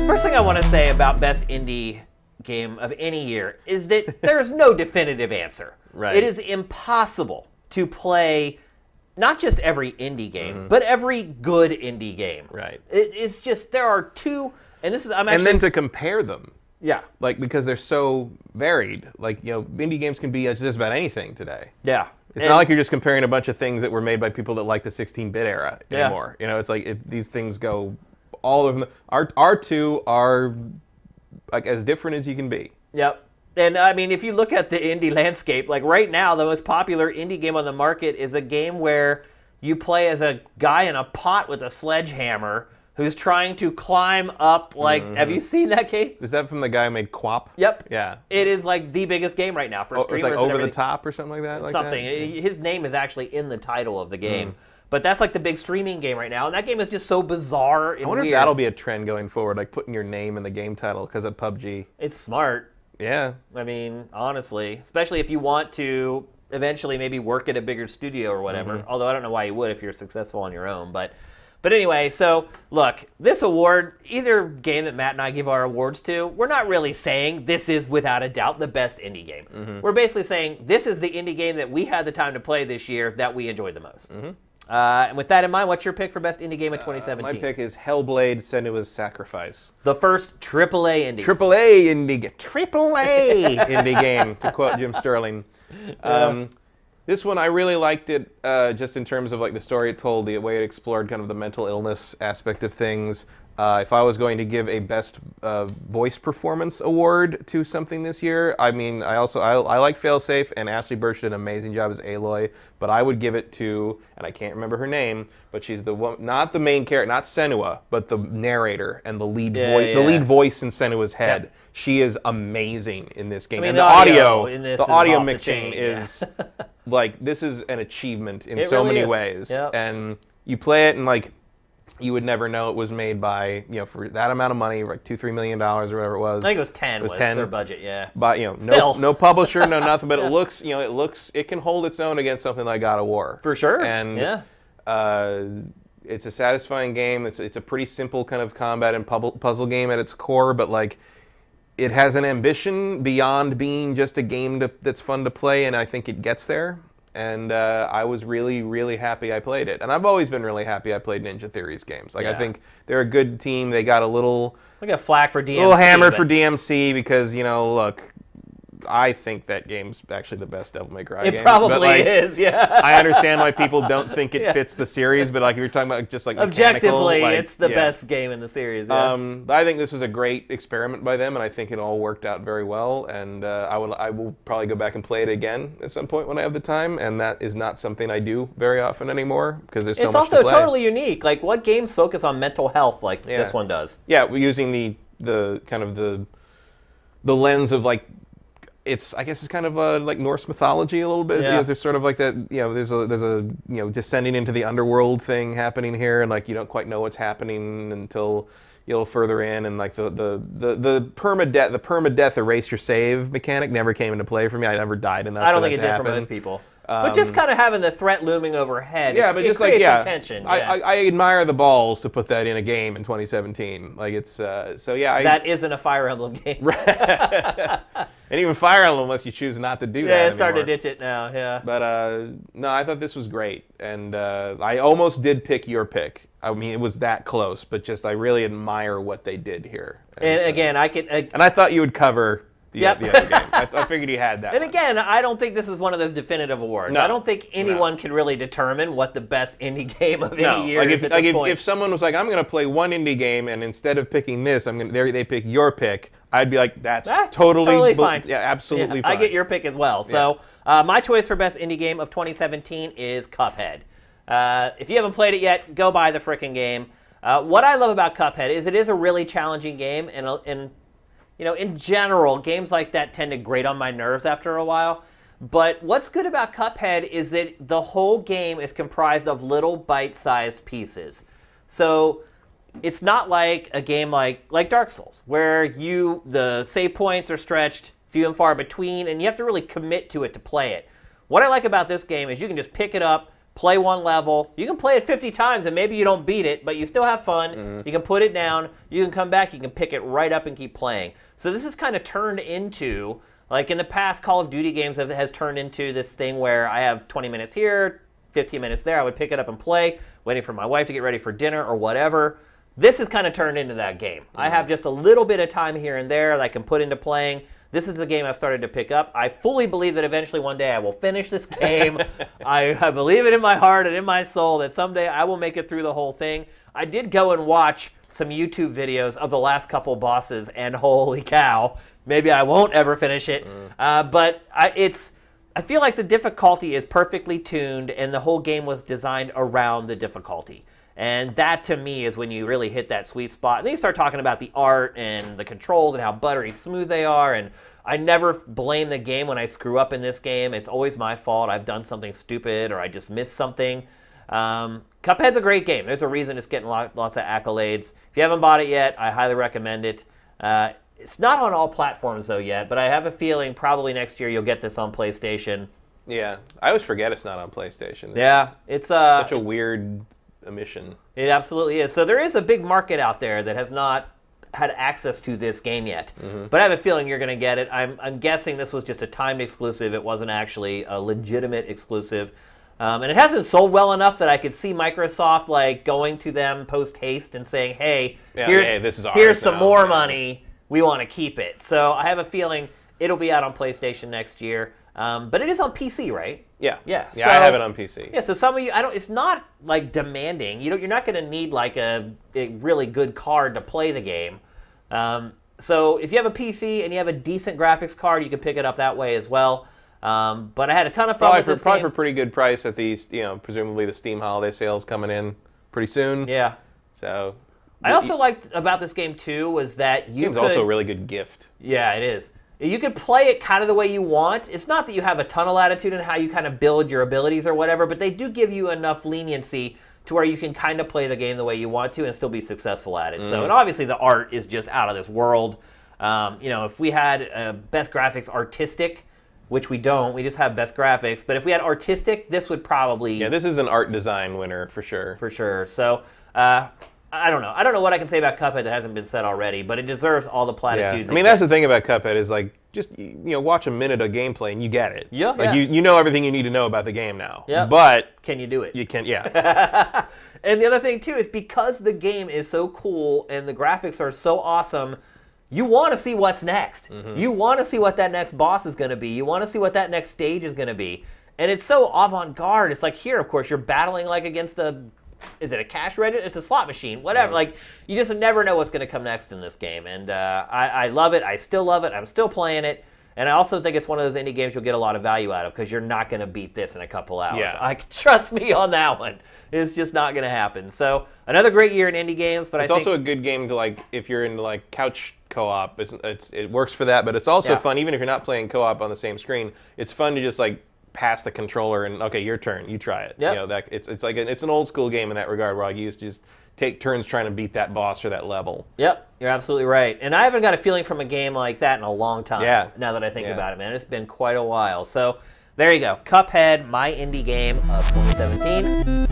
First thing I want to say about best indie game of any year is that there's no definitive answer. Right. It is impossible to play not just every indie game, but every good indie game. Right. It's just there are two, and this is I'm actually. And then to compare them. Yeah. Like, because they're so varied. Like, you know, indie games can be just about anything today. Yeah. It's not like you're just comparing a bunch of things that were made by people that like the 16-bit era anymore. You know, it's like these things go all of them. Our two are like as different as you can be. Yep. And I mean, if you look at the indie landscape, like right now, the most popular indie game on the market is a game where you play as a guy in a pot with a sledgehammer who's trying to climb up, like, have you seen that game? Is that from the guy who made Quap? Yep. Yeah. It is like the biggest game right now for streamers. It's like and Over the Top or something like that? Like something. That? His name is actually in the title of the game. But that's like the big streaming game right now, and that game is just so bizarre and I wonder weird. if that'll be a trend going forward, like putting your name in the game title because of PUBG. It's smart. Yeah. I mean, honestly, especially if you want to eventually maybe work at a bigger studio or whatever. Although I don't know why you would if you're successful on your own. But anyway, so look, this award, either game that Matt and I give our awards to, we're not really saying this is without a doubt the best indie game. We're basically saying this is the indie game that we had the time to play this year that we enjoyed the most. And with that in mind, what's your pick for best indie game of 2017? My pick is Hellblade: Senua's Sacrifice. The first AAA indie. AAA indie game. AAA indie game, to quote Jim Sterling. This one, I really liked it just in terms of like the story it told, the way it explored kind of the mental illness aspect of things. If I was going to give a best voice performance award to something this year, I mean, I like Failsafe, and Ashley Burch did an amazing job as Aloy, but I would give it to, and I can't remember her name, but she's the one, not the main character, not Senua, but the narrator and the lead voice, the lead voice in Senua's head. Yep. She is amazing in this game, I mean, and the audio in this the is audio off the mixing chain, is like, this is an achievement in It so really many is. ways, Yep. and you play it and like. You would never know it was made by, you know, for that amount of money, like $2-3 million or whatever it was. I think it was 10 was 10. their budget, yeah. But, you know, Still. no publisher, no nothing, but it looks, you know, it can hold its own against something like God of War. For sure, and, yeah. It's a satisfying game. It's a pretty simple kind of combat and puzzle game at its core, but, like, it has an ambition beyond being just a game that's fun to play, and I think it gets there. And I was really, really happy I played it. And I've always been really happy I played Ninja Theory's games. Like, I think they're a good team. They got a little... We got flack for DMC. A little hammered for DMC because, you know, look, I think that game's actually the best Devil May Cry game. It probably but, like, is, yeah. I understand why people don't think it fits the series, but, like, if you're talking about just, like, objectively, like, it's the best game in the series, yeah. I think this was a great experiment by them, and I think it all worked out very well, and I will probably go back and play it again at some point when I have the time, and that is not something I do very often anymore, because there's so much to play. It's also totally unique. Like, what games focus on mental health like this one does? Yeah, we're using the kind of the lens of, like, I guess it's kind of like Norse mythology a little bit. Yeah. You know, there's sort of like that, you know, there's a you know, descending into the underworld thing happening here, and like you don't quite know what's happening until you're a little further in, and like the permadeath erase your save mechanic never came into play for me. I never died enough. I don't think it it did happen. for most people. But just kind of having the threat looming overhead, but it just creates like, some tension. Yeah. I admire the balls to put that in a game in 2017. Like it's so yeah. That isn't a Fire Emblem game. And even Fire Emblem, unless you choose not to do that. Yeah, it's starting to ditch it now. Yeah. But no, I thought this was great, and I almost did pick your pick. I mean, it was that close, but just I really admire what they did here. And again, I could. And I thought you would cover. The other game. I figured you had that. And again, I don't think this is one of those definitive awards. No. I don't think anyone can really determine what the best indie game of any year is at this point. If someone was like, I'm going to play one indie game, and instead of picking this, they pick your pick, I'd be like, that's totally fine. Yeah, absolutely fine. I get your pick as well. So my choice for best indie game of 2017 is Cuphead. If you haven't played it yet, go buy the frickin' game. What I love about Cuphead is it is a really challenging game, and you know, in general, games like that tend to grate on my nerves after a while. But what's good about Cuphead is that the whole game is comprised of little bite-sized pieces. So it's not like a game like Dark Souls, where the save points are stretched few and far between, and you have to really commit to it to play it. What I like about this game is you can just pick it up, play one level. You can play it 50 times and maybe you don't beat it, but you still have fun. You can put it down. You can come back. You can pick it right up and keep playing. So this has kind of turned into, like in the past, Call of Duty games has turned into this thing where I have 20 minutes here, 15 minutes there. I would pick it up and play, waiting for my wife to get ready for dinner or whatever. This has kind of turned into that game. I have just a little bit of time here and there that I can put into playing. This is a game I've started to pick up. I fully believe that eventually one day I will finish this game. I believe it in my heart and in my soul that someday I will make it through the whole thing. I did go and watch some YouTube videos of the last couple bosses, and holy cow, maybe I won't ever finish it. But I feel like the difficulty is perfectly tuned, and the whole game was designed around the difficulty. And that, to me, is when you really hit that sweet spot. And then you start talking about the art and the controls and how buttery smooth they are. And I never blame the game when I screw up in this game. It's always my fault. I've done something stupid or I just missed something. Cuphead's a great game. There's a reason it's getting lots of accolades. If you haven't bought it yet, I highly recommend it. It's not on all platforms, though, yet. But I have a feeling probably next year you'll get this on PlayStation. Yeah. I always forget it's not on PlayStation. It's such a weird omission. It absolutely is. So there is a big market out there that has not had access to this game yet. But I have a feeling you're going to get it. I'm guessing this was just a timed exclusive. It wasn't actually a legitimate exclusive. And it hasn't sold well enough that I could see Microsoft like going to them post-haste and saying, hey, this is ours here's some now. more money. We want to keep it. So I have a feeling it'll be out on PlayStation next year. But it is on PC, right? Yeah. So, I have it on PC. Yeah, so some of you, it's not like demanding. You're not going to need like a really good card to play the game. So if you have a PC and you have a decent graphics card, you can pick it up that way as well. But I had a ton of fun with this game. Probably for a pretty good price at these, presumably the Steam holiday sales coming in pretty soon. Yeah. So I also liked about this game too was that you could... also a really good gift. Yeah, it is. You could play it kind of the way you want. It's not that you have a ton of latitude in how you kind of build your abilities or whatever, but they do give you enough leniency to where you can kind of play the game the way you want to and still be successful at it. So, and obviously the art is just out of this world. If we had best graphics artistic, which we don't, we just have best graphics, but if we had artistic, this would probably... Yeah, this is an art design winner for sure. For sure. So, I don't know. I don't know what I can say about Cuphead that hasn't been said already, but it deserves all the platitudes. Yeah. I mean, that's the thing about Cuphead is like just watch a minute of gameplay and you get it. Yeah. Like you know everything you need to know about the game now. Yeah. But can you do it? You can. Yeah. And the other thing too is because the game is so cool and the graphics are so awesome, you want to see what's next. You want to see what that next boss is going to be. You want to see what that next stage is going to be. And it's so avant-garde. It's like here, of course, you're battling like against a... Is it a cash register? It's a slot machine. Whatever. Like, you just never know what's going to come next in this game. And I love it. I still love it. I'm still playing it. And I also think it's one of those indie games you'll get a lot of value out of because you're not going to beat this in a couple hours. Yeah. Trust me on that one. It's just not going to happen. So, another great year in indie games. But it's also a good game to, like, if you're into, like, couch co-op. It works for that. But it's also fun, even if you're not playing co-op on the same screen, it's fun to just, like, pass the controller and okay, your turn, you try it. Yep. It's like it's an old school game in that regard where I used to just take turns trying to beat that boss or that level. Yep, you're absolutely right. And I haven't got a feeling from a game like that in a long time. Yeah. Now that I think about it, man, it's been quite a while. So there you go, Cuphead, my indie game of 2017.